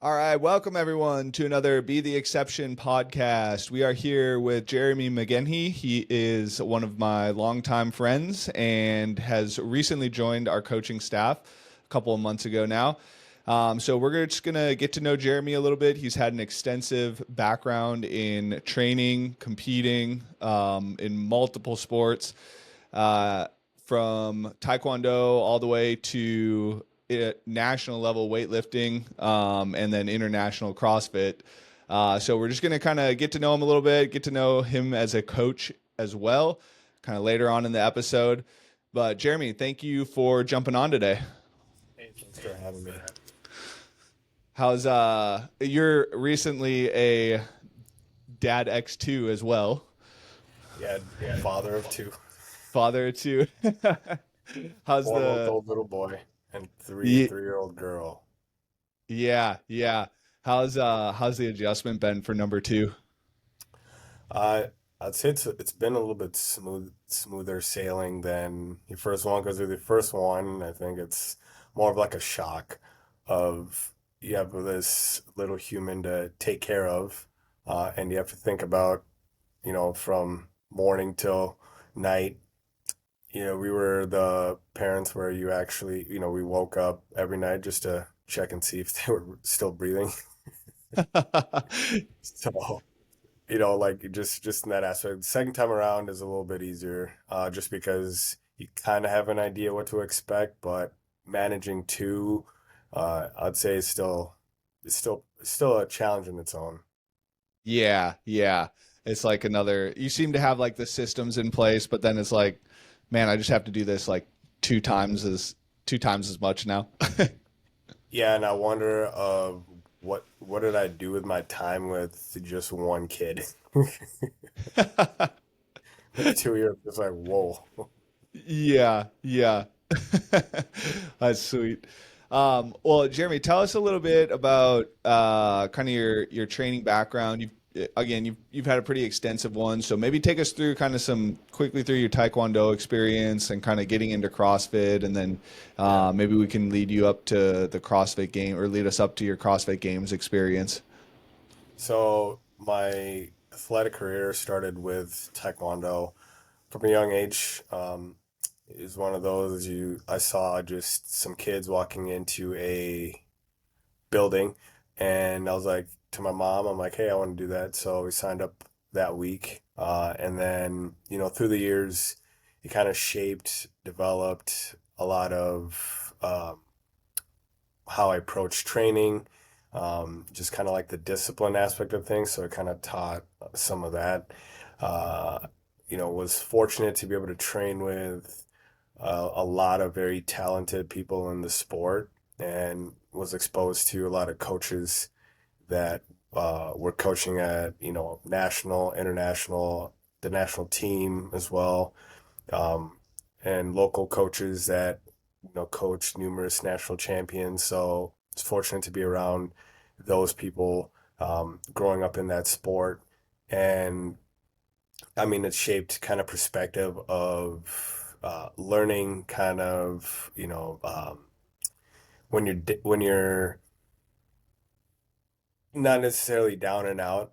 All right, welcome everyone to another Be the Exception podcast. We are here with Jeremy McGinhey. He is one of my longtime friends and has recently joined our coaching staff a couple of months ago now. So we're just going to get to know Jeremy a little bit. He's had an extensive background in training, competing in multiple sports, from Taekwondo all the way to national level weightlifting, and then international CrossFit. So we're just going to kind of get to know him a little bit, get to know him as a coach as well, kind of later on in the episode. But Jeremy, thank you for jumping on today. Hey, thanks for having me. How's you're recently a dad X2 as well. Yeah, father of two, Father of two. How's 4 month the old little boy and Ye- 3 year old girl. yeah. How's the adjustment been for number two? Uh, I'd say it's been a little bit smoother sailing than your first one because with the first one, I think it's more of like a shock of you have this little human to take care of, and you have to think about, from morning till night. We were the parents where you actually, we woke up every night just to check and see if they were still breathing. So, like just in that aspect. The second time around is a little bit easier, just because you kind of have an idea what to expect, but managing two, I'd say is still a challenge in its own. Yeah. It's like another, you seem to have like the systems in place, but then it's like, man, I just have to do this like two times as much now. Yeah, and I wonder, what did I do with my time with just one kid? With 2 years, it's like, whoa. Yeah. That's sweet. Well, Jeremy, tell us a little bit about kind of your training background. You've had a pretty extensive one, so maybe take us through kind of some quickly through your Taekwondo experience and kind of getting into CrossFit, and then Yeah. maybe we can lead you up to the CrossFit game or lead us up to your CrossFit Games experience. So my athletic career started with Taekwondo from a young age. It was one of those I saw just some kids walking into a building, and I was like to my mom, I'm like, hey, I want to do that. So we signed up that week, and then through the years, it kind of shaped, developed a lot of how I approach training, just kind of like the discipline aspect of things. So it kind of taught some of that. Uh, was fortunate to be able to train with a lot of very talented people in the sport, and was exposed to a lot of coaches that were coaching at, national, international, the national team as well, um, and local coaches that coach numerous national champions. So it's fortunate to be around those people, growing up in that sport. And I mean, it shaped kind of perspective of learning kind of, when you're not necessarily down and out.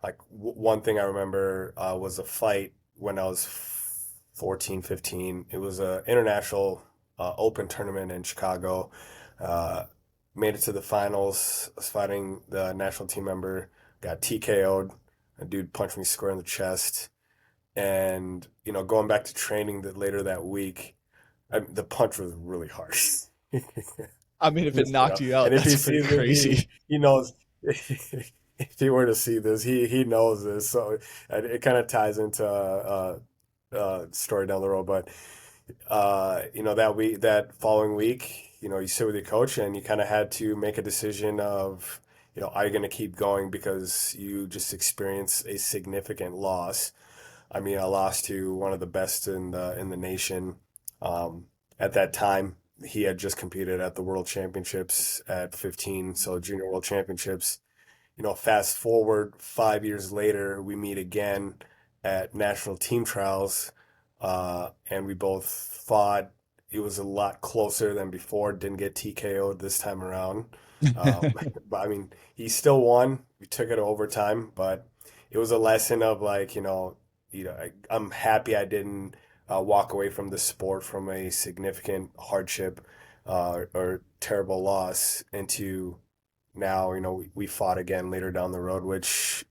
Like one thing I remember was a fight when I was 14, 15. It was a international open tournament in Chicago. Uh, Made it to the finals. I was fighting the national team member, got TKO'd. A dude punched me square in the chest. And, going back to training later that week, the punch was really harsh. I mean, if it Just, knocked you and out, if he that's pretty sees it, he crazy. he knows. If he were to see this, he knows this. So it kind of ties into story down the road. But that following week, you sit with your coach and you kind of had to make a decision of, are you going to keep going because you just experienced a significant loss. I mean, I lost to one of the best in the nation. At that time, he had just competed at the World Championships at 15, so Junior World Championships. Fast forward 5 years later, we meet again at national team trials, and we both fought. It was a lot closer than before. Didn't get TKO'd this time around. But I mean, he still won. We took it to overtime, but it was a lesson of like, I'm happy I didn't walk away from the sport from a significant hardship or terrible loss into now, we fought again later down the road, which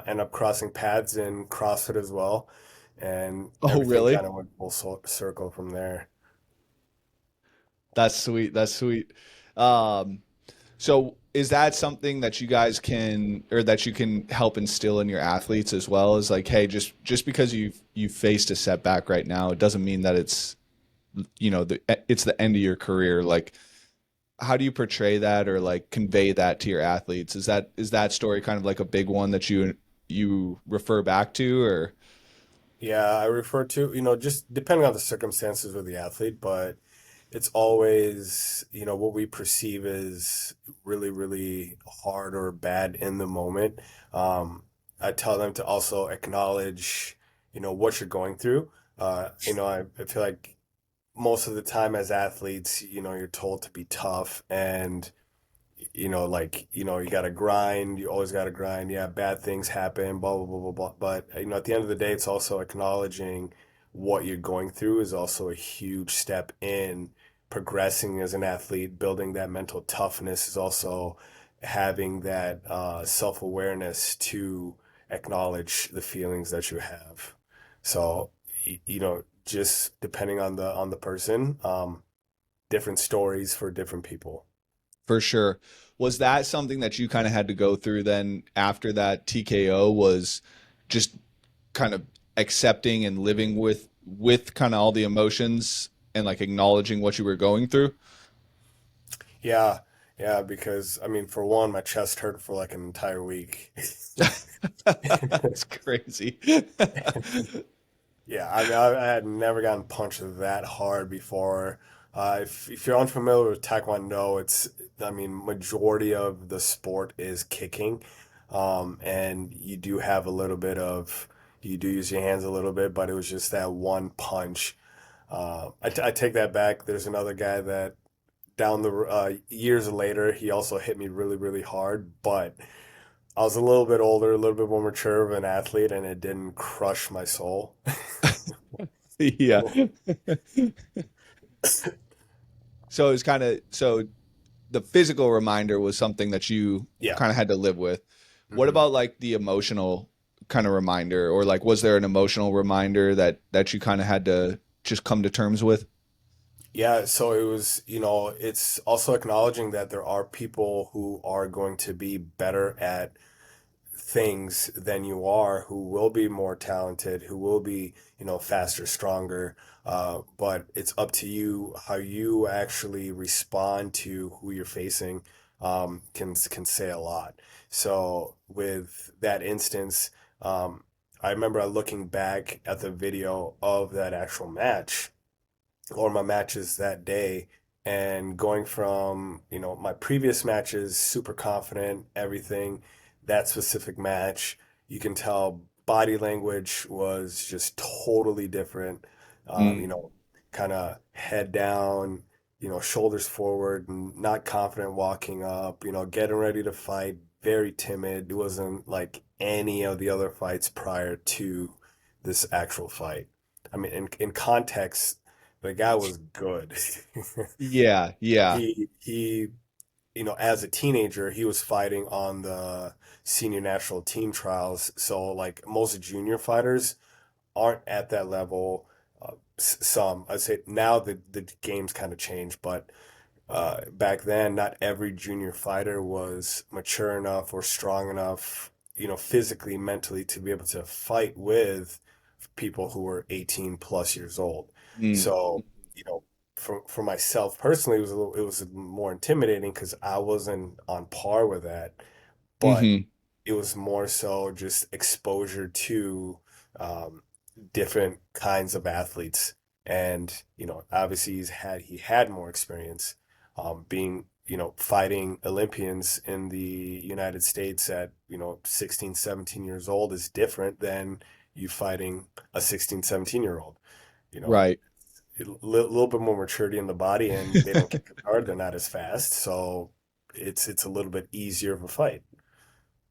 end up crossing paths in CrossFit as well, and Oh, everything really? kind of went full circle from there. That's sweet. That's sweet. Um, so is that something that you guys can or that you can help instill in your athletes as well? Is like, hey, just because you've faced a setback right now, it doesn't mean that it's it's the end of your career. Like, how do you portray that or like convey that to your athletes? Is that story kind of like a big one that you refer back to or Yeah, I refer to, just depending on the circumstances of the athlete, but it's always, what we perceive as really, really hard or bad in the moment. I tell them to also acknowledge, what you're going through. I feel like most of the time as athletes, you're told to be tough and like, you got to grind, you always got to grind. Yeah, bad things happen, blah, blah, blah, blah, blah. But, at the end of the day, it's also acknowledging what you're going through is also a huge step in progressing as an athlete. Building that mental toughness is also having that self-awareness to acknowledge the feelings that you have. So, just depending on the person, different stories for different people. for sure? Was that something that you kind of had to go through then after that TKO was just kind of accepting and living with kind of all the emotions and like acknowledging what you were going through? Yeah, yeah, because I mean, for one, my chest hurt for like an entire week. That's crazy. Yeah, I mean, I had never gotten punched that hard before. If you're unfamiliar with Taekwondo, I mean, majority of the sport is kicking, and you do use your hands a little bit, but it was just that one punch. I take that back. There's another guy that down the years later, he also hit me really, really hard, but I was a little bit older, a little bit more mature of an athlete, and it didn't crush my soul. Yeah. So it's kind of so the physical reminder was something that you Yeah. kind of had to live with. What hmm about like the emotional kind of reminder or like was there an emotional reminder that you kind of had to just come to terms with? Yeah, so it was, it's also acknowledging that there are people who are going to be better at things than you are, who will be more talented, who will be, faster, stronger. But it's up to you how you actually respond to who you're facing, can say a lot. So with that instance, I remember looking back at the video of that actual match or my matches that day and going from, my previous matches, super confident, everything, that specific match, you can tell body language was just totally different. Mm, Kind of head down, shoulders forward, and not confident walking up, getting ready to fight, very timid. It wasn't like any of the other fights prior to this actual fight. I mean, in context, the guy was good. yeah, yeah. He, as a teenager, he was fighting on the senior national team trials. So like most junior fighters aren't at that level. Some, I'd say now the game's kind of changed, but back then, not every junior fighter was mature enough or strong enough, physically, mentally to be able to fight with people who were 18 plus years old. Mm, So, for myself personally, it was more intimidating because I wasn't on par with that, but hmm. it was more so just exposure to um, different kinds of athletes. And, obviously he had more experience being, fighting Olympians in the United States at, 16, 17 years old is different than you fighting a 16, 17-year old. You know, Right. little bit more maturity in the body and they don't kick as hard. They're not as fast. So it's a little bit easier of a fight.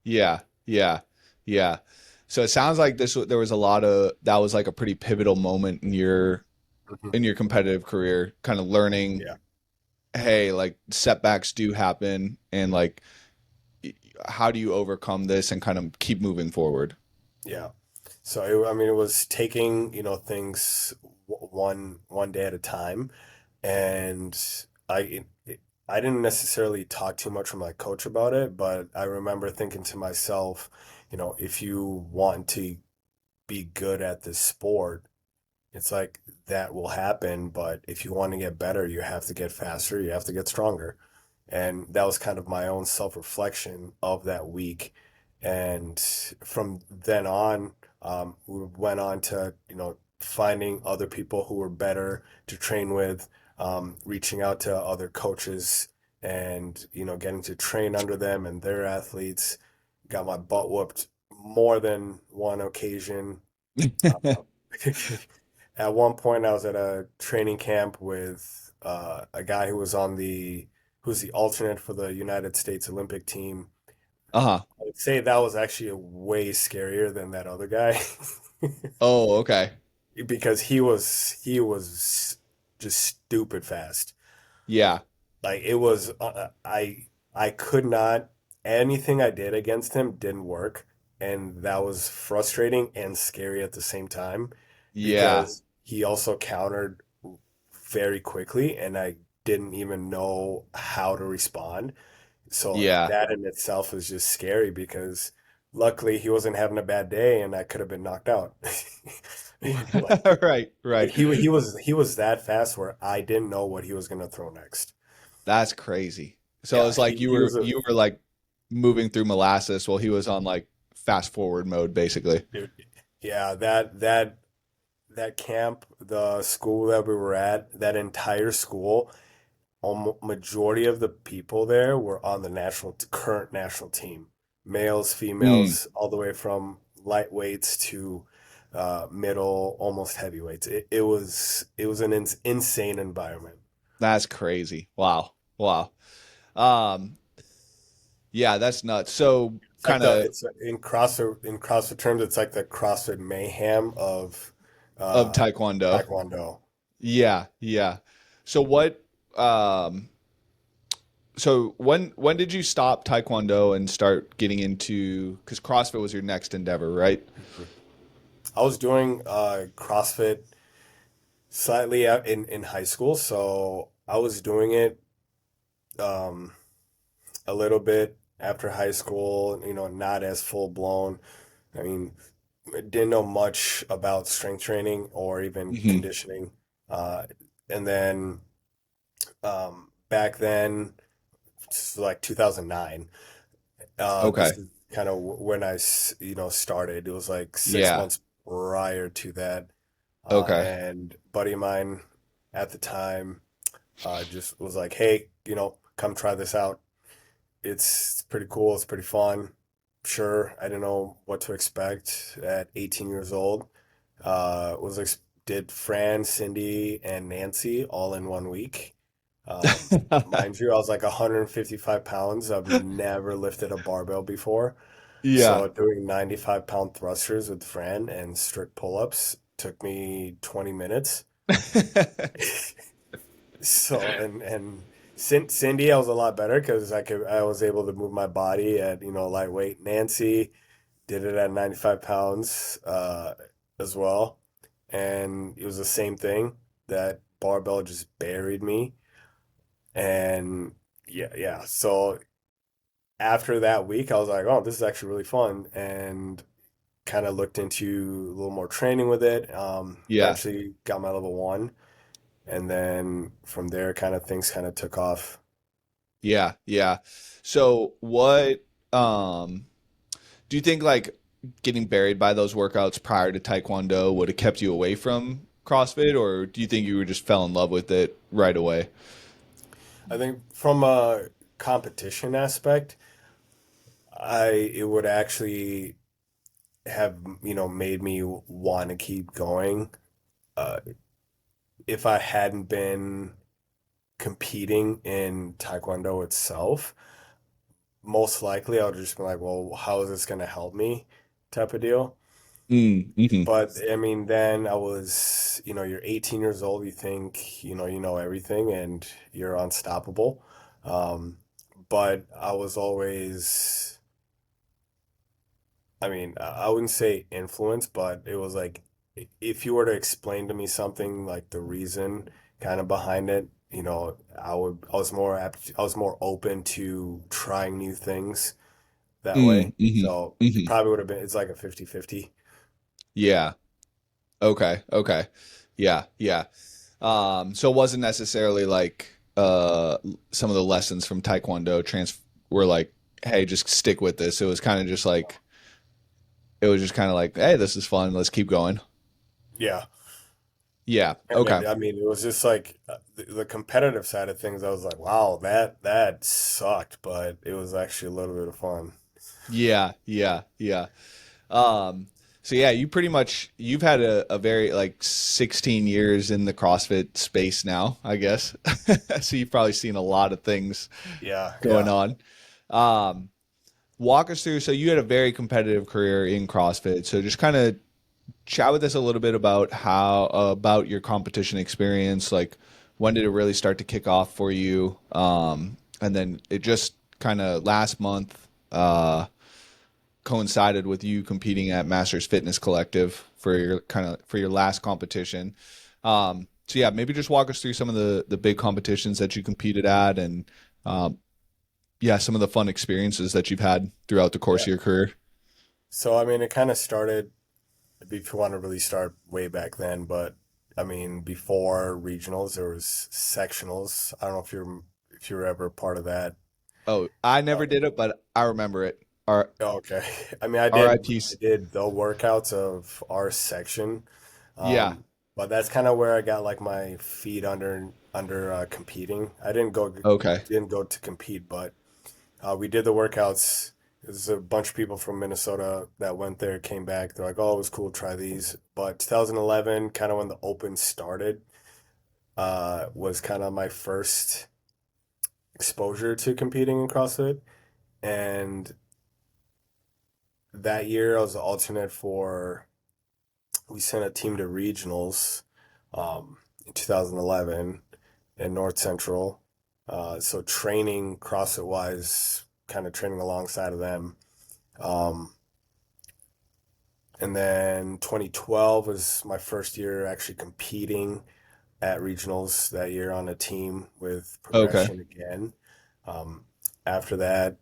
Yeah, yeah, yeah. So it sounds like there was a lot of that was like a pretty pivotal moment Mhm. in your competitive career, kind of learning, Yeah. hey, like setbacks do happen and like how do you overcome this and kind of keep moving forward? Yeah. So I mean, it was taking, things one day at a time, and I I didn't necessarily talk too much with my coach about it, but I remember thinking to myself, if you want to be good at this sport, it's like that will happen, but if you want to get better, you have to get faster, you have to get stronger. And that was kind of my own self-reflection of that week. And from then on, we went on to, finding other people who were better to train with, reaching out to other coaches and, getting to train under them and their athletes. Got my butt whooped more than one occasion. At one point, I was at a training camp with a guy who's the alternate for the United States Olympic team. Uh-huh. I would say that was actually way scarier than that other guy Oh, okay. because he was just stupid fast. Yeah. Like it was, I could not, anything I did against him didn't work, and that was frustrating and scary at the same time Yeah. because he also countered very quickly, and I didn't even know how to respond. So Yeah. that in itself is just scary because luckily he wasn't having a bad day, and I could have been knocked out. Like Right, like right. he was that fast where I didn't know what he was gonna throw next. That's crazy. So Yeah, it's like he was a you were like moving through molasses while he was on like fast forward mode basically. dude. Yeah, that camp, the school that we were at, that entire school, majority of the people there were on the current national team, males, Mm, females, all the way from lightweights to middle, almost heavyweights. It was an insane environment. that's crazy. Wow. Wow. Um, yeah, that's nuts. So It's like kind of in CrossFit terms, it's like the CrossFit mayhem of of uh, Taekwondo. Taekwondo. Yeah, yeah. So what um so when did you stop Taekwondo and start getting into because CrossFit was your next endeavor, right? I was doing CrossFit slightly out in high school, so I was doing it um, a little bit after high school, not as full blown. I mean, I didn't know much about strength training or even Hmm. conditioning. And then back then, this was like 2009. Okay. This is kind of when started. It was like six Yeah. months prior to that. Okay. And buddy of mine at the time just was like, hey, come try this out. It's pretty cool. It's pretty fun. Sure, I didn't know what to expect at 18 years old. Was did Fran, Cindy, and Nancy all in 1 week. Mind you, I was like 155 pounds. I've never lifted a barbell before. Yeah. So doing 95-pound thrusters with Fran and strict pull-ups took me 20 minutes. So and Cindy, I was a lot better because I was able to move my body at lightweight. Nancy did it at 95 pounds as well, and it was the same thing. That barbell just buried me, and yeah, yeah. So after that week, I was like, oh, this is actually really fun, and kind of looked into a little more training with it. Yeah. Eventually got my level one, and then from there, kind of things kind of took off. Yeah. Yeah. So what do you think like getting buried by those workouts prior to Taekwondo would have kept you away from CrossFit, or do you think you were just fell in love with it right away? I think from a competition aspect, it would actually have made me want to keep going uh, if I hadn't been competing in Taekwondo itself, most likely I would just be like, well, how is this going to help me type of deal. Mm-hmm. But I mean, then I was, you're 18 years old, you think, you know everything and you're unstoppable. Um, but I was always, I mean, I wouldn't say influence, but it was like if you were to explain to me something like the reason kind of behind it, I was more open to trying new things that way. Mm-hmm. So it Mm-hmm. probably would have been, it's like a 50-50. Yeah. Okay. Okay. Yeah. Yeah. So it wasn't necessarily like some of the lessons from Taekwondo were like, hey, just stick with this. It was kind of just like it was just kind of like, hey, this is fun. Let's keep going. Yeah. Yeah. And Okay. I mean, it was just like the competitive side of things. I was like, wow, that sucked, but it was actually a little bit of fun. Yeah. Yeah. Yeah. Um, so yeah, you've had a very like 16 years in the CrossFit space now, I guess. So you've probably seen a lot of things Yeah, going yeah, on. Um, Walk us through. So you had a very competitive career in CrossFit. So just kind of chat with us a little bit about about your competition experience. Like when did it really start to kick off for you? And then it just kind of last month coincided with you competing at Masters Fitness Collective for your last competition. So yeah, maybe just walk us through some of the big competitions that you competed at and um, yeah, some of the fun experiences that you've had throughout the course yeah. of your career. So I mean, it kind of started, if you want to really start way back then, but I mean, before regionals, there was sectionals. I don't know if you were ever part of that. Oh, I Uh, never did it, but I remember it. R oh, okay. I mean, I RIPs. did the workouts of our section. Yeah. But that's kind of where I got like my feet under competing. I Okay. didn't go to compete, but we did the workouts. There's a bunch of people from Minnesota that went there, came back. They're like, "Oh, it was cool. Try these." But 2011, kind of when the Open started, was kind of my first exposure to competing in CrossFit. And that year, I was an alternate for. We sent a team to regionals in 2011 in North Central. So training CrossFit wise, kind of training alongside of them. Um, and then 2012 was my first year actually competing at regionals that year on a team with Okay. progression again. Um, After that,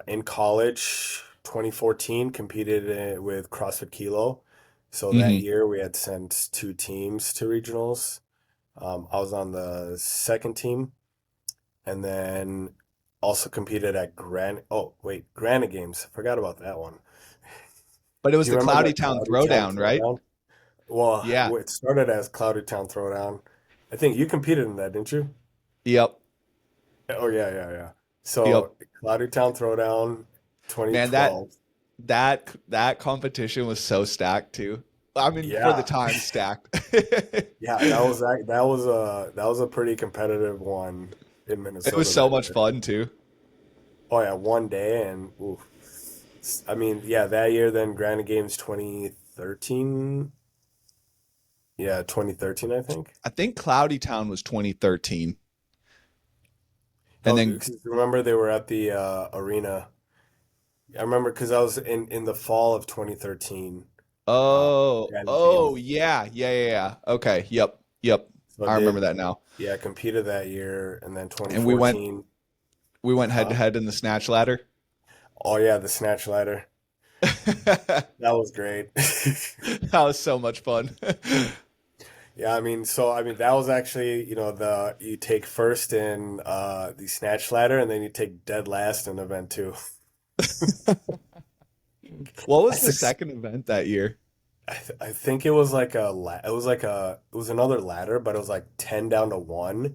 in college, 2014 competed with CrossFit Kilo. So that Hmm. year we had sent two teams to regionals. I was on the second team, and then also competed at Granite Games. I forgot about that one. But it was Do you the remember Cloudy the Town Cloudy Town Throwdown, right? Throwdown? Well, Yeah. it started as Cloudy Town Throwdown. I think you competed in that, didn't you? Yep. Oh yeah, yeah, yeah. Yep. So Cloudy Town Throwdown Man, 2012. that competition was so stacked too. I mean, for the Yeah. time stacked. Yeah, that was a pretty competitive one in It was Minnesota so that much year. fun too. Oh yeah, one day and oof. I mean, yeah, that year then Granite Games 2013. Yeah, 2013 I think. I think Cloudy Town was 2013. And Oh, then 'cause remember they were at the arena. I remember because I was in the fall of 2013. Granite oh Games. yeah, yeah, yeah, yeah. Okay, yep. Yep. So I I remember did, that now. yeah, competed that year, and then And we 2014. went head to head in the snatch ladder. Oh yeah, the snatch ladder. That That was great. was so much fun. Yeah, I mean that was actually, the you take first in the snatch ladder and then you take dead last in event two. What I was the suc second event that year? I think it was like it was another ladder, but it was like 10 down to 1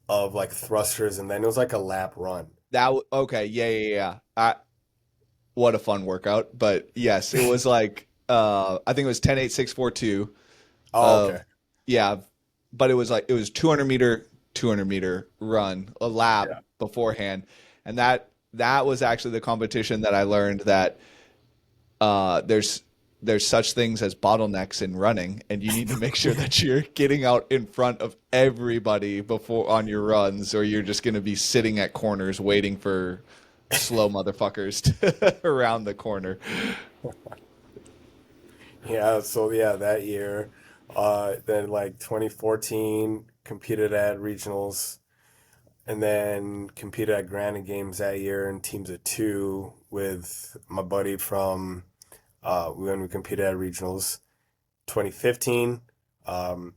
of like thrusters and then it was like a lap run. Okay, yeah, yeah, yeah. What a fun workout. But yes, it was like I think it was 10 8 6 4 2 Oh, of okay. yeah, but it was like it was 200 meter 200-meter run, a lap Yeah. beforehand, and that was actually the competition that I learned that there's such things as bottlenecks in running, and you need to make sure that you're getting out in front of everybody before on your runs, or you're just going to be sitting at corners waiting for slow motherfuckers to around the corner. Yeah, so yeah, that year, then like 2014, competed at regionals, and then competed at Granite Games that year in teams of two with my buddy from when we competed at regionals. 2015, um,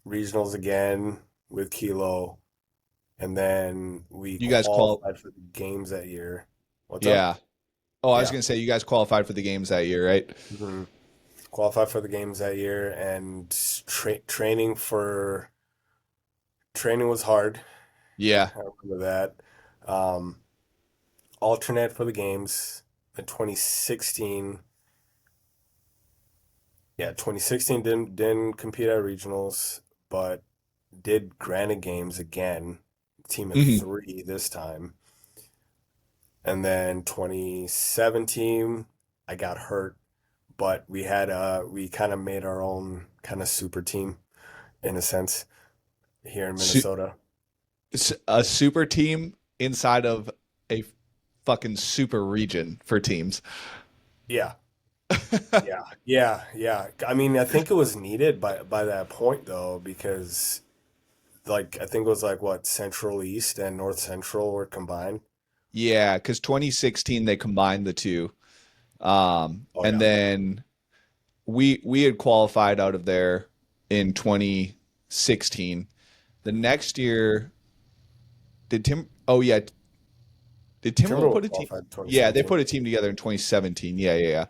regionals again with Kilo, and then we You guys qual qualified for the games that year. What's up? Yeah. Oh, I was Yeah. gonna say you guys qualified for the games that year, right? hmm Qualified for the games that year, and training was hard. Yeah. I remember that. Um, Alternate for the games in 2016. Yeah, 2016 didn't compete at regionals, but did Granite Games again, team of Hmm. three this time. And then 2017, I got hurt, but we kind of made our own kind of super team in a sense here in Su Minnesota. a super team inside of a fucking super region for teams. Yeah, yeah. I mean, I think it was needed by that point though, because like I think it was like what Central East and North Central were combined. Yeah, because 2016 they combined the two. Oh And yeah, then we had qualified out of there in 2016. The next year, did Tim? Oh yeah, did Timberwolves Timberwolves put a team? qualified in Yeah, they 2017. put a team together in 2017. Yeah, yeah,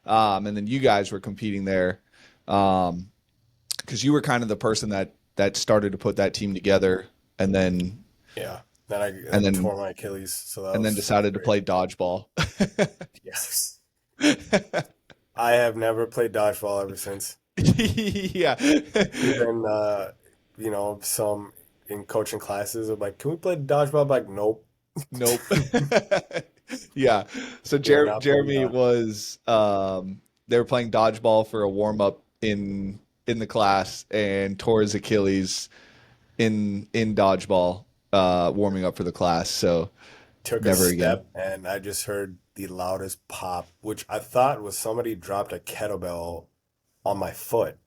and then you guys were competing there, because you were kind of the person that started to put that team together, and then Yeah. Then and I then tore my Achilles, so and then that was decided to great. play dodgeball. Yes. I have never played dodgeball ever since. Yeah. Even some in coaching classes are like, "Can we play dodgeball?" I'm like, "Nope." Nope. Yeah. So We are not playing Jeremy dodgeball. was they were playing dodgeball for a warm up in the class and tore his Achilles in dodgeball warming up for the class. So Took a never again. step and I just heard the loudest pop, which I thought was somebody dropped a kettlebell on my foot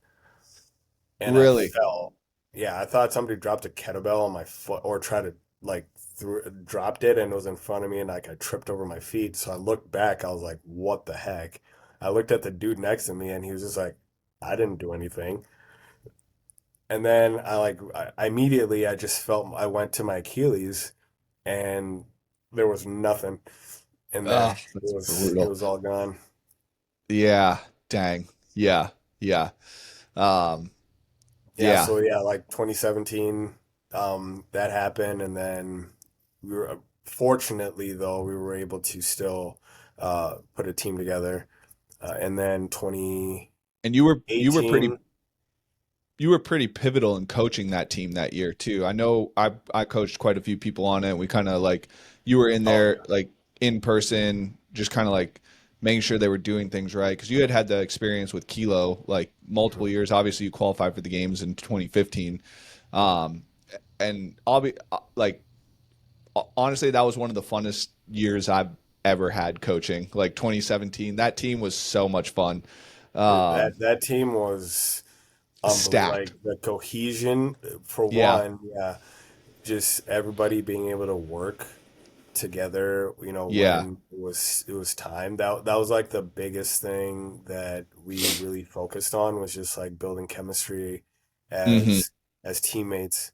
and I Really? fell. Yeah, I thought somebody dropped a kettlebell on my foot or tried to like dropped it and it was in front of me and like I tripped over my feet. So I looked back, I was like, what the heck? I looked at the dude next to me and he was just like, I didn't do anything. And then I immediately I just felt I went to my Achilles and there was nothing in Oh, there. It that's was it brutal. was all gone. Yeah. Dang. Yeah. Yeah. Um, Yeah, yeah. so yeah, like 2017, that happened, and then we were fortunately though we were able to still put a team together, and then And you 2018. were pretty pivotal in coaching that team that year too. I know I coached quite a few people on it. We kind of like you were in Oh there yeah, like in person, just kind of like making sure they were doing things right because you had had the experience with Kilo like multiple mhm, years. Obviously, you qualified for the games in 2015, um, and like honestly, that was one of the funnest years I've ever had coaching. Like 2017, that team was so much fun. Um, that team was unbelievable. Stacked. Like the cohesion for Yeah. one, yeah, just everybody being able to work together, Yeah. when it was time. That was like the biggest thing that we really focused on was just like building chemistry Hmm. as teammates.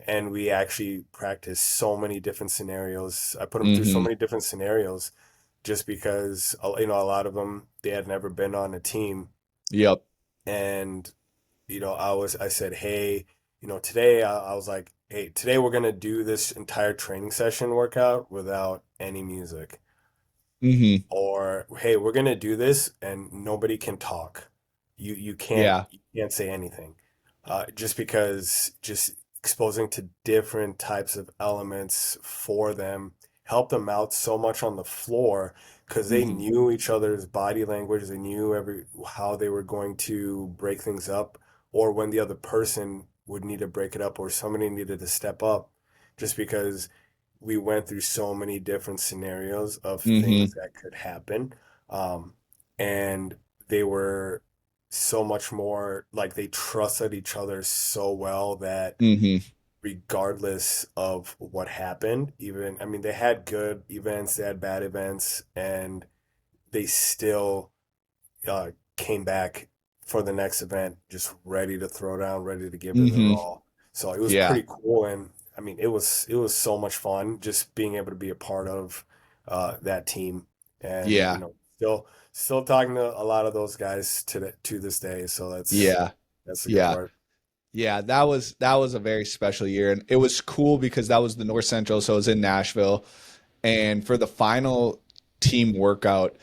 And we actually practiced so many different scenarios. I put them through so Hmm. many different scenarios just because a lot of them they had never been on a team Yep. and I said, hey, today I was like, hey, today we're gonna do this entire training session workout without any music. Hmm. Or hey, we're gonna do this and nobody can talk. You Yeah. can't say anything. Just because just exposing to different types of elements for them, helped them out so much on the floor because they Hmm. knew each other's body language, they knew every how they were going to break things up, or when the other person would need to break it up, or somebody needed to step up, just because we went through so many different scenarios of things Hmm. that could happen. And they were so much more like they trusted each other so well that Hmm. regardless of what happened, even, I mean, they had good events, they had bad events, and they still came back for the next event just ready to throw down, ready to give it their Hmm. all. So it was Yeah. pretty cool, and I mean, it was so much fun just being able to be a part of that team, and Yeah. still talking to a lot of those guys to this day. So Yeah. that's the good Yeah. part. Yeah, that was a very special year, and it was cool because that was the North Central, so it was in Nashville. And for the final team workout,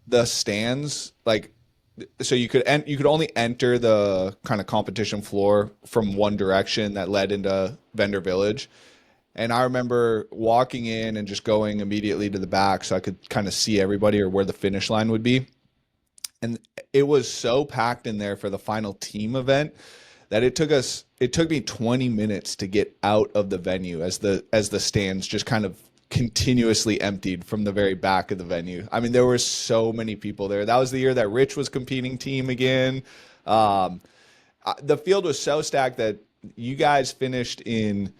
the stands, like, so you could only enter the kind of competition floor from one direction that led into Vendor Village. And I remember walking in and just going immediately to the back so I could kind of see everybody or where the finish line would be. And it was so packed in there for the final team event that it took me 20 minutes to get out of the venue as the stands just kind of continuously emptied from the very back of the venue. I mean, there were so many people there. That was the year that Rich was competing team again. Um, the field was so stacked that you guys finished in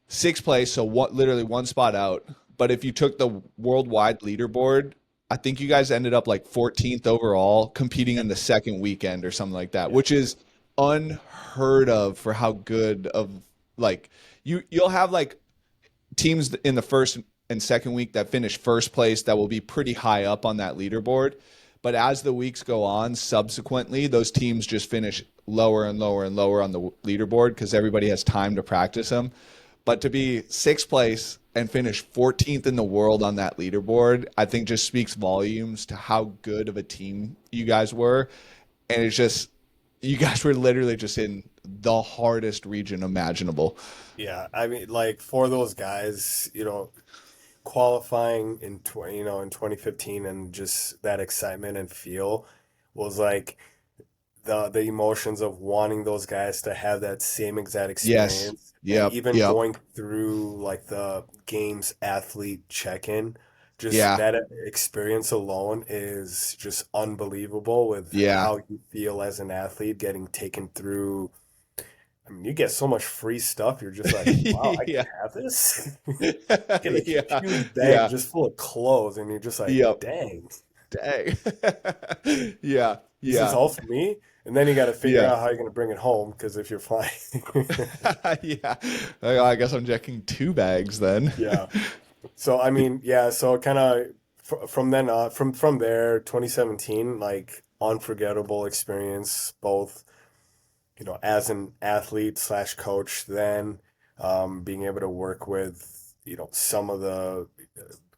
sixth place, so literally one spot out. But if you took the worldwide leaderboard, I think you guys ended up like 14th overall, competing in the second weekend or something like that, Yeah. which is unheard of for how good of, like, you'll have like teams in the first and second week that finish first place that will be pretty high up on that leaderboard. But as the weeks go on, subsequently, those teams just finish lower and lower and lower on the leaderboard because everybody has time to practice them. But to be sixth place and finish 14th in the world on that leaderboard, I think just speaks volumes to how good of a team you guys were. And it's just, you guys were literally just in the hardest region imaginable. Yeah, I mean, like for those guys, qualifying in 2015 and just that excitement and feel was like the emotions of wanting those guys to have that same exact Yes. experience, and Yep. even Yep. going through like the games athlete check-in, just Yeah. that experience alone is just unbelievable with Yeah. how you feel as an athlete getting taken through. I mean, you get so much free stuff. You're just like, wow, I can Yeah. have this. Get a Yeah. huge bag Yeah. just full of clothes, and you're just like, Yep. dang, Dang. Yeah. this is Yeah. all for me. And then you got to figure Yeah. out how you're going to bring it home because if you're flying, Yeah. I guess I'm checking two bags then. yeah. So I mean, yeah. So kind of from then on, from there, 2017, like unforgettable experience, both as an athlete slash coach. Then being able to work with some of the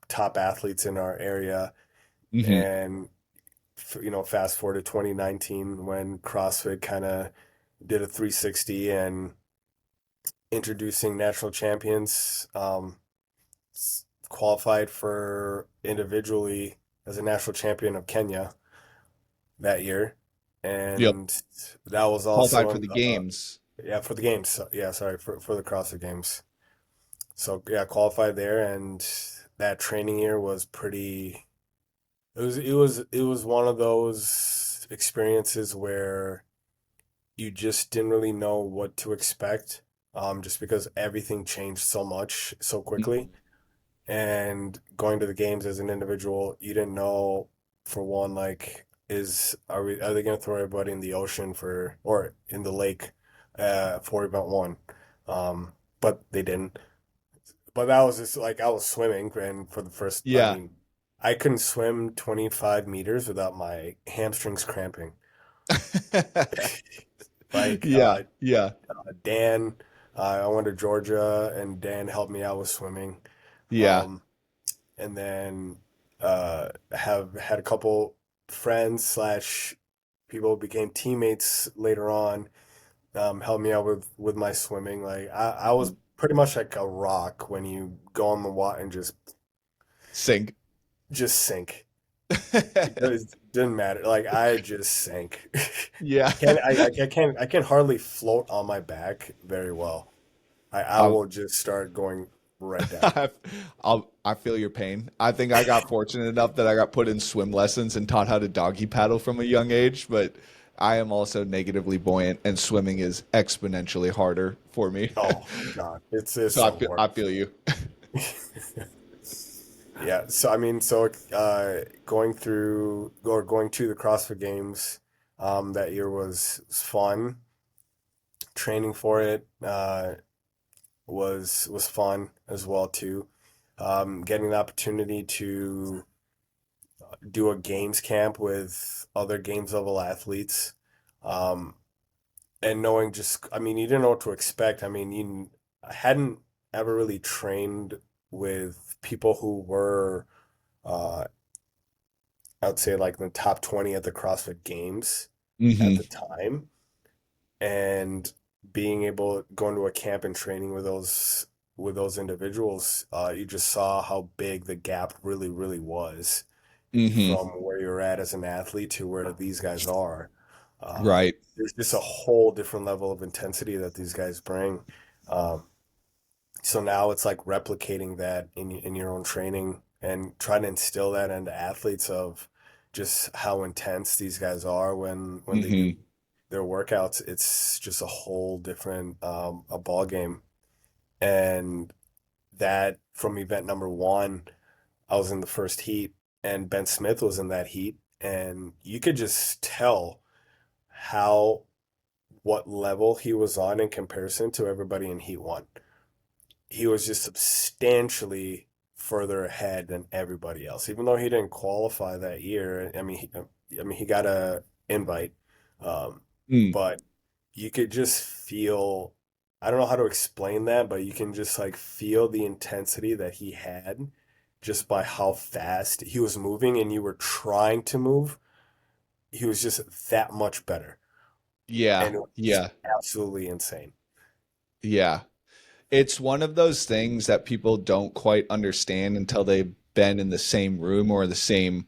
top athletes in our area, Hmm. and fast forward to 2019 when CrossFit kind of did a 360 and introducing national champions. Qualified for individually as a national champion of Kenya that year, Yep. and that was Qualified also for in the the games. yeah, for the games. Yeah, sorry, for the CrossFit Games. So yeah, qualified there, and that training year was pretty. It was one of those experiences where you just didn't really know what to expect, just because everything changed so much so quickly. Mhm. And going to the games as an individual, you didn't know, for one, like, are they gonna throw everybody in the ocean for or in the lake for event one? But they didn't. But that was just like I was swimming, and for the first, I Yeah. mean, I couldn't swim 25 meters without my hamstrings cramping. Like Yeah. Yeah. Dan, I went to Georgia, and Dan helped me out with swimming. Yeah. Um, and then have had a couple friends slash people who became teammates later on helped me out with my swimming. Like I was pretty much like a rock when you go on the water and Sink. just sink. It didn't matter. Like I just sank. Yeah. I can't hardly float on my back very well. I Um, will just start going right down. I, I feel your pain. I think I got fortunate enough that I got put in swim lessons and taught how to doggy paddle from a young age, but I am also negatively buoyant, and swimming is exponentially harder for me. Oh God, it's So so hard. I feel you. Yeah, so I mean, going through or going to the CrossFit Games that year was fun. Training for it was fun as well too. Getting the opportunity to do a games camp with other games level athletes, um, and knowing just, I mean, you didn't know what to expect. I mean, I hadn't ever really trained with people who were, uh, I'd say like in the top 20 at the CrossFit Games at the Hmm. time, and being able going to a camp and training with those individuals, you just saw how big the gap really was Hmm. from where you're at as an athlete to where these guys are. Right. There's just a whole different level of intensity that these guys bring. Um, so now it's like replicating that in your own training and trying to instill that into athletes of just how intense these guys are when they do Hmm. their workouts. It's just a whole different a ball game. And that from event number one, I was in the first heat, and Ben Smith was in that heat, and you could just tell how what level he was on in comparison to everybody in heat one. He was just substantially further ahead than everybody else, even though he didn't qualify that year. I mean, he got a invite, um, Mm. but you could just feel. I don't know how to explain that, but you can just like feel the intensity that he had just by how fast he was moving, and you were trying to move. He was just that much better, Yeah. and it was just Yeah. absolutely insane. Yeah. It's one of those things that people don't quite understand until they've been in the same room or the same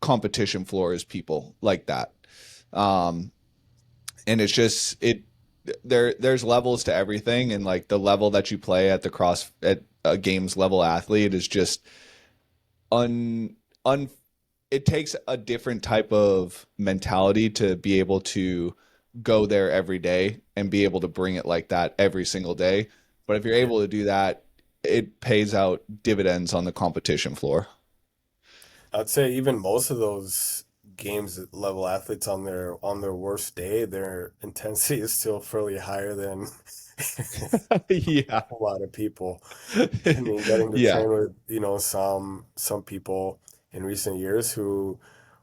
competition floor as people like that. Um, and it's just there's levels to everything, and like the level that you play at the cross at a games level athlete is just un un it takes a different type of mentality to be able to go there every day and be able to bring it like that every single day. But if you're Yeah. able to do that, it pays out dividends on the competition floor. I'd say even most of those games level athletes on their worst day, their intensity is still fairly higher than Yeah. a lot of people. I mean, getting to Yeah. train with, some people in recent years who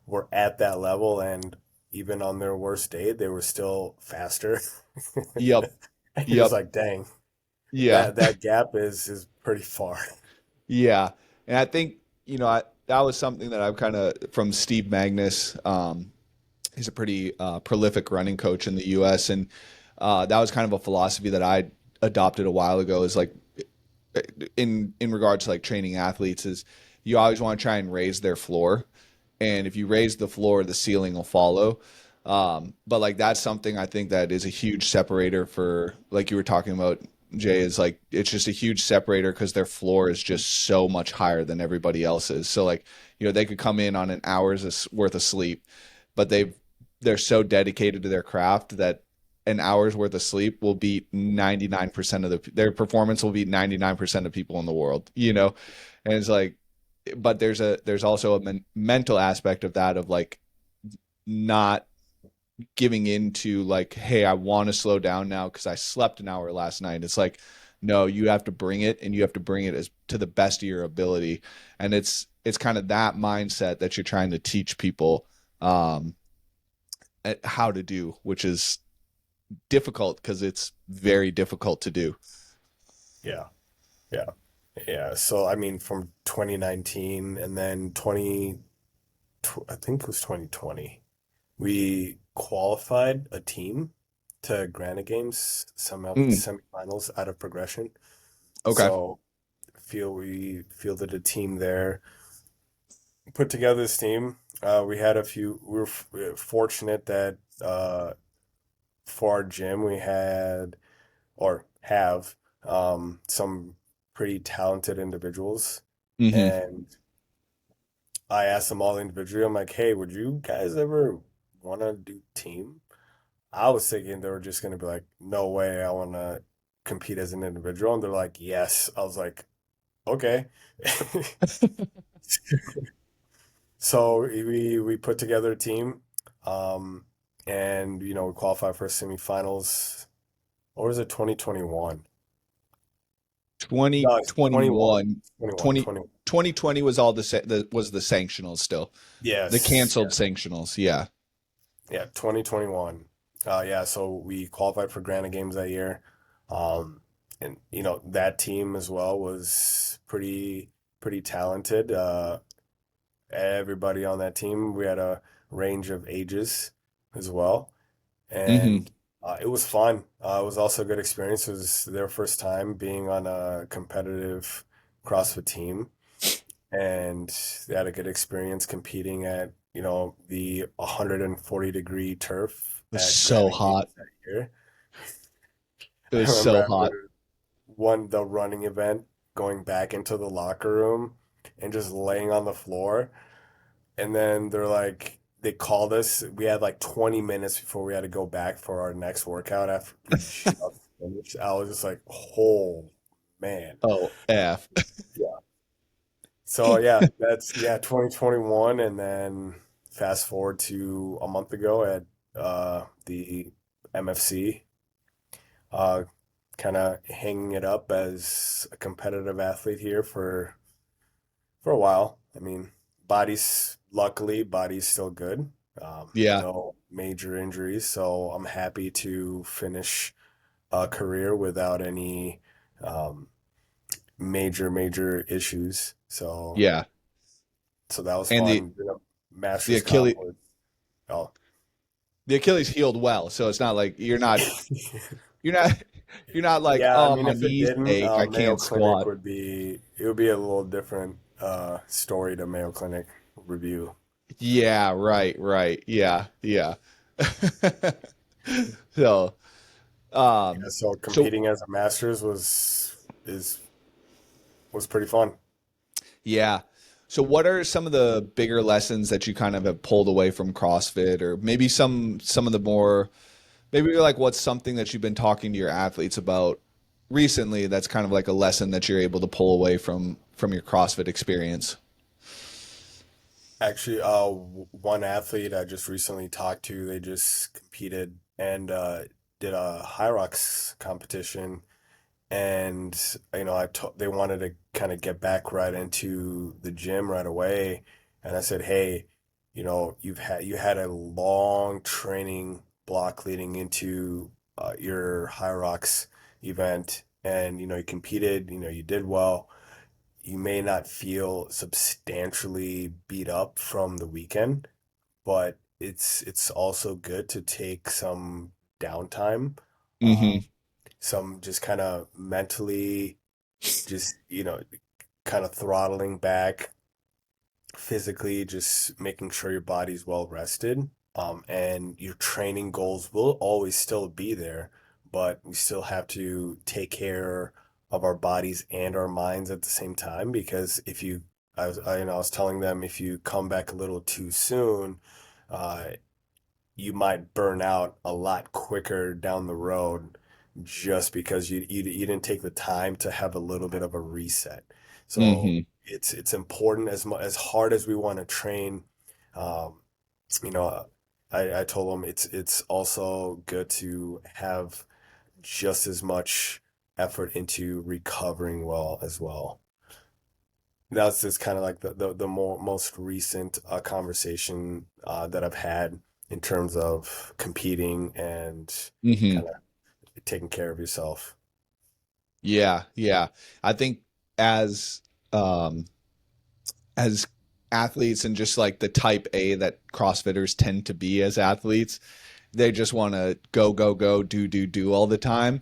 were at that level, and even on their worst day, they were still faster. Yep. And you're just Yep. like, dang, Yeah. that gap is pretty far. Yeah. And I think, that was something that I've kind of from Steve Magnus. He's a pretty prolific running coach in the US. And that was kind of a philosophy that I adopted a while ago is like in regards to like training athletes is you always want to try and raise their floor. And if you raise the floor, the ceiling will follow. But like that's something I think that is a huge separator for like you were talking about, Jay, is like it's just a huge separator because their floor is just so much higher than everybody else's. So like, they could come in on an hour's worth of sleep, but they're so dedicated to their craft that an hour's worth of sleep will beat 99% of their performance will beat 99% of people in the world. And it's like, but there's also a mental aspect of that of like not giving into like, hey, I want to slow down now because I slept an hour last night. It's like, no, you have to bring it, and you have to bring it as to the best of your ability. And it's kind of that mindset that you're trying to teach people um, at how to do, which is difficult because it's very difficult to do. Yeah. Yeah. Yeah. So, I mean, from 2019 and then I think it was 2020, we qualified a team to Granite Games, Mm, semifinals out of progression. okay. So we fielded a team there, put together this team. We had a few. We were fortunate that for our gym we had or have some pretty talented individuals, Hmm. and I asked them all individually. I'm like, hey, would you guys ever want to do team? I was thinking they were just going to be like, no way, I want to compete as an individual. And they're like, yes. I was like, okay. So we put together a team, um, and we qualified for semifinals. Or was it 2021? No, it's 21. 2021, 21, 20 21. 2020 was all was the sanctionals still. The Yes, canceled yes. sanctionals. Yeah. Yeah, 2021. Yeah, so we qualified for Granite Games that year. And that team as well was pretty talented. Everybody on that team, we had a range of ages as well. Hmm. And it was fun. It was also a good experience. It was their first time being on a competitive CrossFit team, and they had a good experience competing at the 140-degree turf It was at so Granite Games hot. that year. It I was so remember hot. the running event, going back into the locker room and just laying on the floor, and then they called us. We had like 20 minutes before we had to go back for our next workout after we just finished. I was just like, oh man. Oh, F. So yeah, that's 2021, and then fast forward to a month ago at the MFC, uh, kind of hanging it up as a competitive athlete here for a while. I mean, body's still good. Yeah. No major injuries, so I'm happy to finish a career without any um, major issues. So. Yeah. So that was And the fun. the Masters comp Achilles was oh the Achilles healed well, so it's not like you're not you're not like, yeah. I oh, mean, my if it knees didn't, ache, I Mayo can't Clinic squat. would be a little different story to Mayo Clinic review. Yeah, right, right. Yeah, yeah. So, Yeah, um, so so competing as a Masters was pretty fun. yeah. So what are some of the bigger lessons that you kind of have pulled away from CrossFit, or maybe some of the more, maybe like what's something that you've been talking to your athletes about recently that's kind of like a lesson that you're able to pull away from your CrossFit experience? Actually, one athlete I just recently talked to, they just competed and did a high rocks competition, and they wanted to kind of get back right into the gym right away, and I said, hey, you had a long training block leading into your High Rocks event, and you competed, you did well. You may not feel substantially beat up from the weekend, but it's also good to take some downtime, Hmm. some just kind of mentally, just kind of throttling back, physically, just making sure your body's well rested. And your training goals will always still be there, but we still have to take care of our bodies and our minds at the same time, because if you I was telling them, if you come back a little too soon, uh, you might burn out a lot quicker down the road, just because you didn't take the time to have a little bit of a reset. So Hmm. it's important, as hard as we want to train. Um, you know, I told them it's also good to have just as much effort into recovering well as well. That's just kind of like the most recent conversation that I've had in terms of competing and Hmm. kind of taking care of yourself. Yeah, yeah. I think as um as athletes and just like the type A that CrossFitters tend to be as athletes, They just want to go, go, go, do all the time.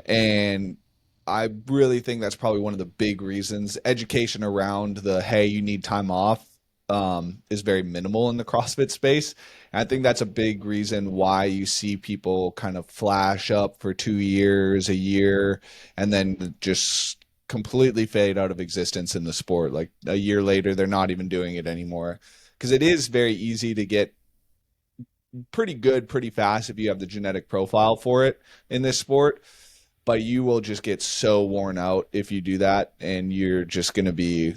And I really think that's probably one of the big reasons. Education around the, hey, you need time off, is very minimal in the CrossFit space. And I think that's a big reason why you see people kind of flash up for 2 years, a year, and then just completely fade out of existence in the sport. Like a year later, they're not even doing it anymore. Because it is very easy to get pretty good pretty fast if you have the genetic profile for it in this sport, but you will just get so worn out if you do that, and you're just going to be,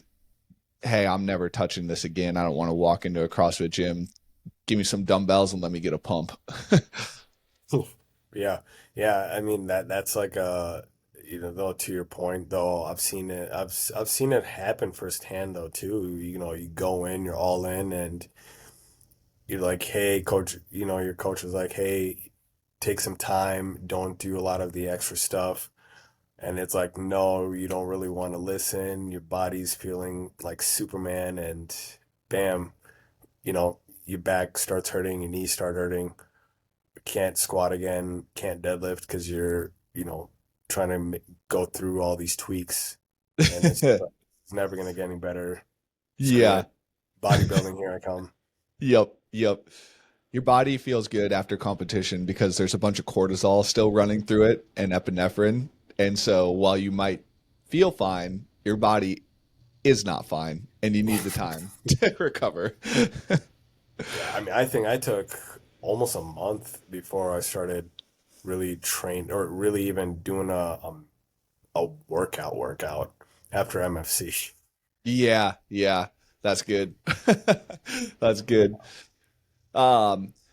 hey, I'm never touching this again. I don't want to walk into a CrossFit gym. Give me some dumbbells and let me get a pump. Yeah, yeah. I mean that's like though to your point though, I've seen it happen firsthand though too. You go in, you're all in, and you're like, hey, coach. Your coach is like, hey, take some time. Don't do a lot of the extra stuff. And it's like, no, you don't really want to listen. Your body's feeling like Superman, and bam, your back starts hurting, your knees start hurting, can't squat again, can't deadlift because you're, trying to go through all these tweaks, and it's never gonna get any better. Screw Yeah. it, bodybuilding, here I come. Yep. Yep. Your body feels good after competition because there's a bunch of cortisol still running through it and epinephrine. And so while you might feel fine, your body is not fine and you need the time to recover. Yeah, I mean, I think I took almost a month before I started really trained or really even doing a workout after MFC. Yeah, yeah, that's good. That's good.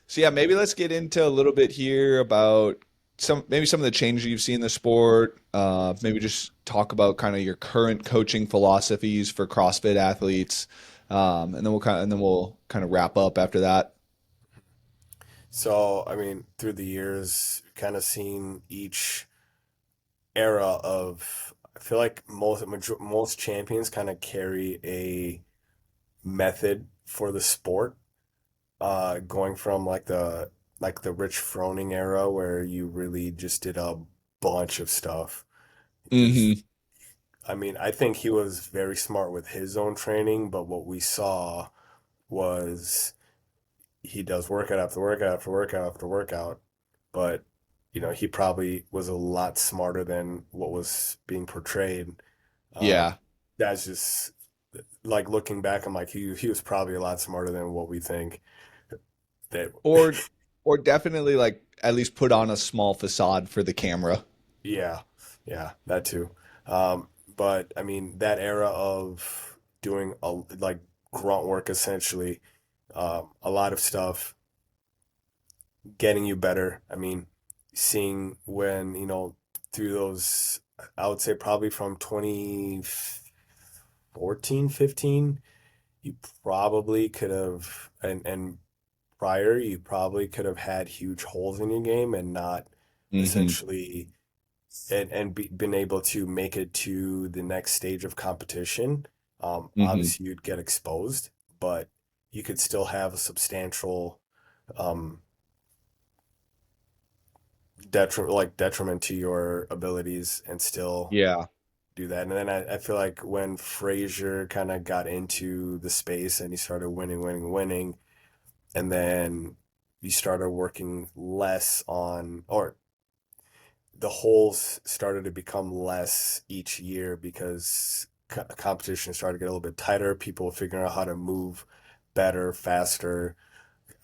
So yeah, maybe let's get into a little bit here about some of the changes you've seen in the sport. Maybe just talk about kind of your current coaching philosophies for CrossFit athletes, and then we'll kind of wrap up after that. So, I mean, through the years, kind of seen each era of, I feel like most champions kind of carry a method for the sport, going from like the Rich Froning era where you really just did a bunch of stuff. Just, Hmm. I mean, I think he was very smart with his own training, but what we saw was he does workout after workout after workout after workout, but he probably was a lot smarter than what was being portrayed. Um, Yeah. that's just like looking back, I'm like he was probably a lot smarter than what we think. That Or or definitely like at least put on a small facade for the camera. Yeah, yeah, that too. But I mean that era of doing like grunt work essentially, a lot of stuff getting you better. I mean, seeing when, through those, I would say probably from 2014, 15, you probably could have, and prior, you probably could have had huge holes in your game and not Hmm. essentially, been able to make it to the next stage of competition. Hmm. Obviously, you'd get exposed, but you could still have a substantial um, detriment to your abilities and still Yeah. do that. And then I feel like when Frazier kind of got into the space and he started winning, winning, winning, and then you started working less on, or the holes started to become less each year because competition started to get a little bit tighter. People figuring out how to move better, faster.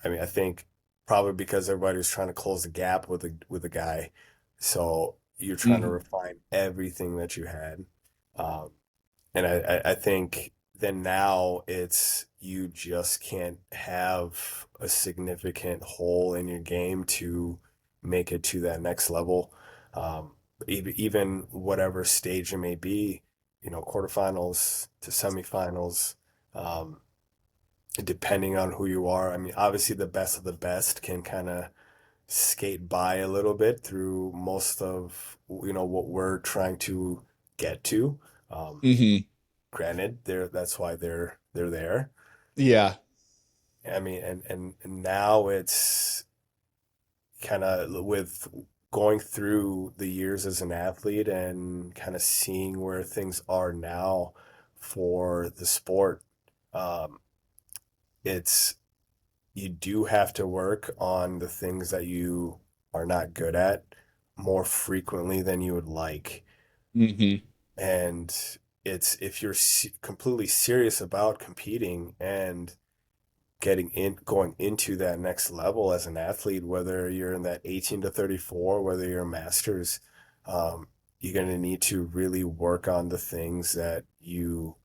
I mean, I think probably because everybody was trying to close the gap with a guy, so you're trying to Hmm. refine everything that you had. Um, and I think then now it's you just can't have a significant hole in your game to make it to that next level. Even whatever stage it may be, quarterfinals to semifinals, um, depending on who you are. I mean, obviously the best of the best can kind of skate by a little bit through most of, what we're trying to get to. Um, Hmm. Granted, that's why they're there. Yeah. I mean, and now it's kind of with going through the years as an athlete and kind of seeing where things are now for the sport, um, it's you do have to work on the things that you are not good at more frequently than you would like. Hmm. And it's if you're completely serious about competing and going into that next level as an athlete, whether you're in that 18 to 34, whether you're a master's, um, you're going to need to really work on the things that you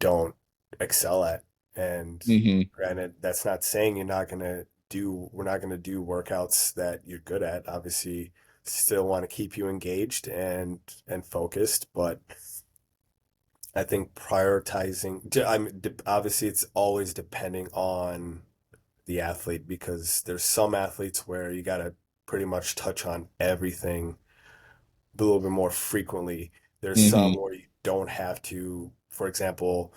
don't excel at. And Hmm. granted, that's not saying we're not going to do workouts that you're good at. Obviously, still want to keep you engaged and focused, but I think obviously it's always depending on the athlete because there's some athletes where you got to pretty much touch on everything a little bit more frequently. There's some Hmm. where you don't have to. For example,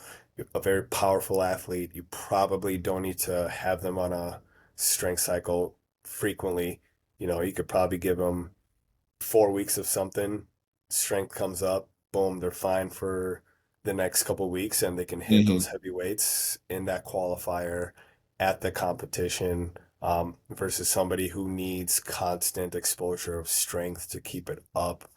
a very powerful athlete, you probably don't need to have them on a strength cycle frequently. You could probably give them 4 weeks of something, strength comes up, boom, they're fine for the next couple of weeks and they can hit Hmm. those heavy weights in that qualifier at the competition, versus somebody who needs constant exposure of strength to keep it up,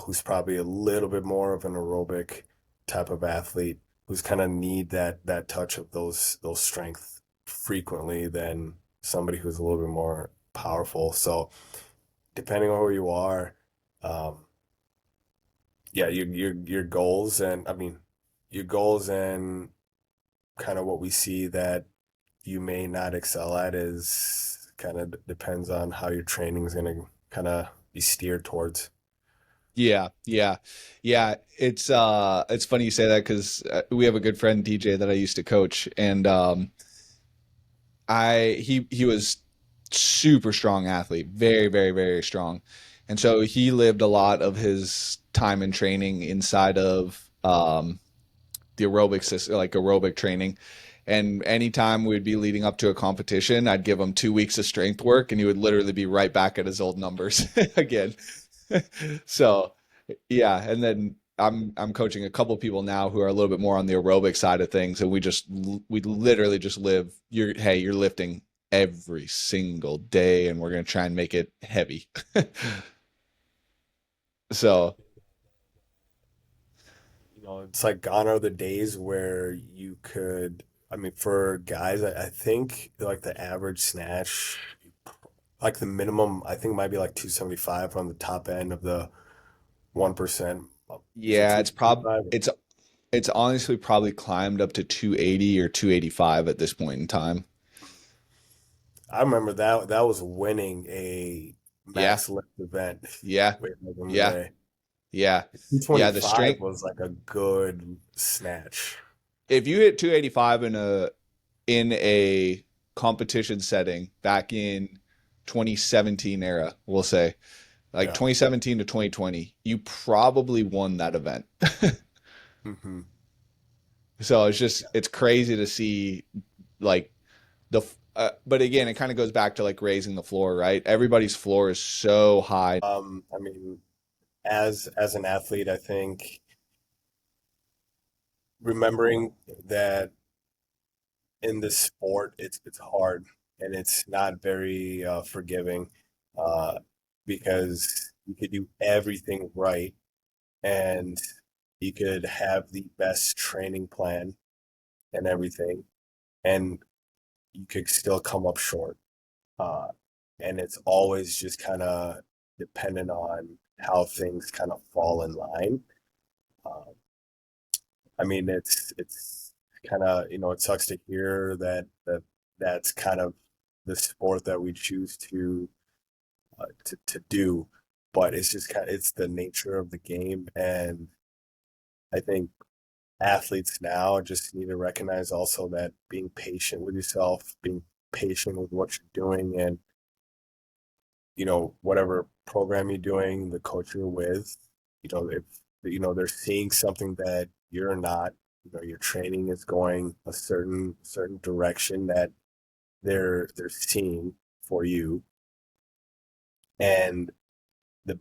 who's probably a little bit more of an aerobic type of athlete, who's kind of need that touch of those strength frequently than somebody who's a little bit more powerful. So depending on where you are, um, yeah, your goals and I mean your goals and kind of what we see that you may not excel at is kind of depends on how your training is going to kind of be steered towards. Yeah, yeah, yeah. It's funny you say that because we have a good friend DJ that I used to coach, and he was super strong athlete, very, very, very strong, and so he lived a lot of his time in training inside of the aerobic system, like aerobic training. And anytime we'd be leading up to a competition, I'd give him 2 weeks of strength work, and he would literally be right back at his old numbers again. So, yeah, and then I'm coaching a couple people now who are a little bit more on the aerobic side of things, and we literally just live. You're lifting every single day, and we're gonna try and make it heavy. So, It's like gone are the days where you could. I mean, for guys, I think like the average snatch, like the minimum, I think might be like 275 on the top end of the 1%. Is it yeah, 275? it's honestly probably climbed up to 280 or 285 at this point in time. I remember that was winning a Yeah, max lift event yeah, way back in the yeah, day. yeah, yeah. The 225 strength. was like a good snatch. If you hit 285 in a competition setting back in 2017 era, we'll say like Yeah. 2017 to 2020, you probably won that event. Hmm. So it's crazy to see like the but again, it kind of goes back to like raising the floor, right? Everybody's floor is so high. I mean, as an athlete, I think remembering that in this sport, it's hard and it's not very forgiving, uh, because you could do everything right and you could have the best training plan and everything, and you could still come up short. Uh, and it's always just kind of dependent on how things kind of fall in line. Uh, I mean, it's kind of it sucks to hear that's kind of the sport that we choose to do, but it's just it's the nature of the game, and I think athletes now just need to recognize also that being patient with yourself, being patient with what you're doing, and whatever program you're doing, the coach you're with, if they're seeing something that you're not, your training is going a certain direction that they're seeing for you. And the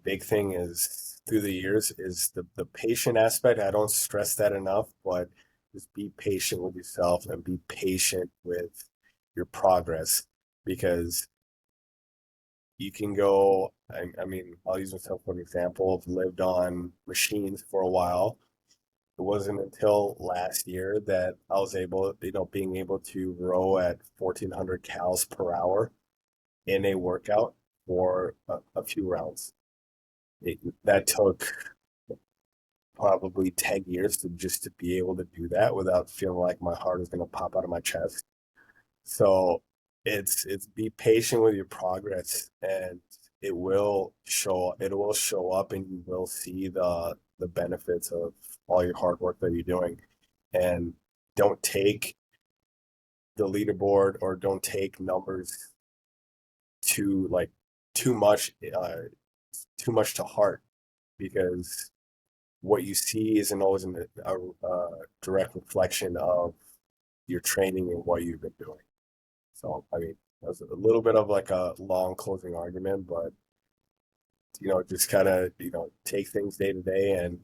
big thing is through the years is the patient aspect. I don't stress that enough, but just be patient with yourself and be patient with your progress because you can go. I mean, I'll use myself for an example. I've lived on machines for a while. It wasn't until last year that I was able, being able to row at 1400 cals per hour in a workout for a few rounds. That took probably 10 years to be able to do that without feeling like my heart is going to pop out of my chest. So it's be patient with your progress and it will show up and you will see the benefits of all your hard work that you're doing. And don't take the leaderboard or don't take numbers too like too much too much to heart because what you see isn't always a direct reflection of your training and what you've been doing. So, I mean, that's a little bit of like a long closing argument, but just kind of take things day to day and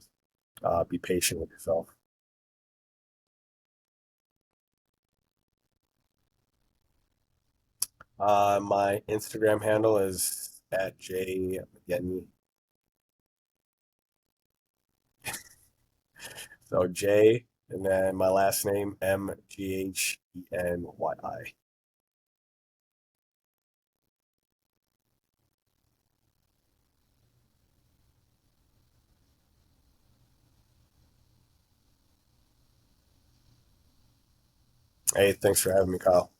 be patient with yourself. My Instagram handle is at J McGenny. So J and then my last name MGHENYI. Hey, thanks for having me, Kyle.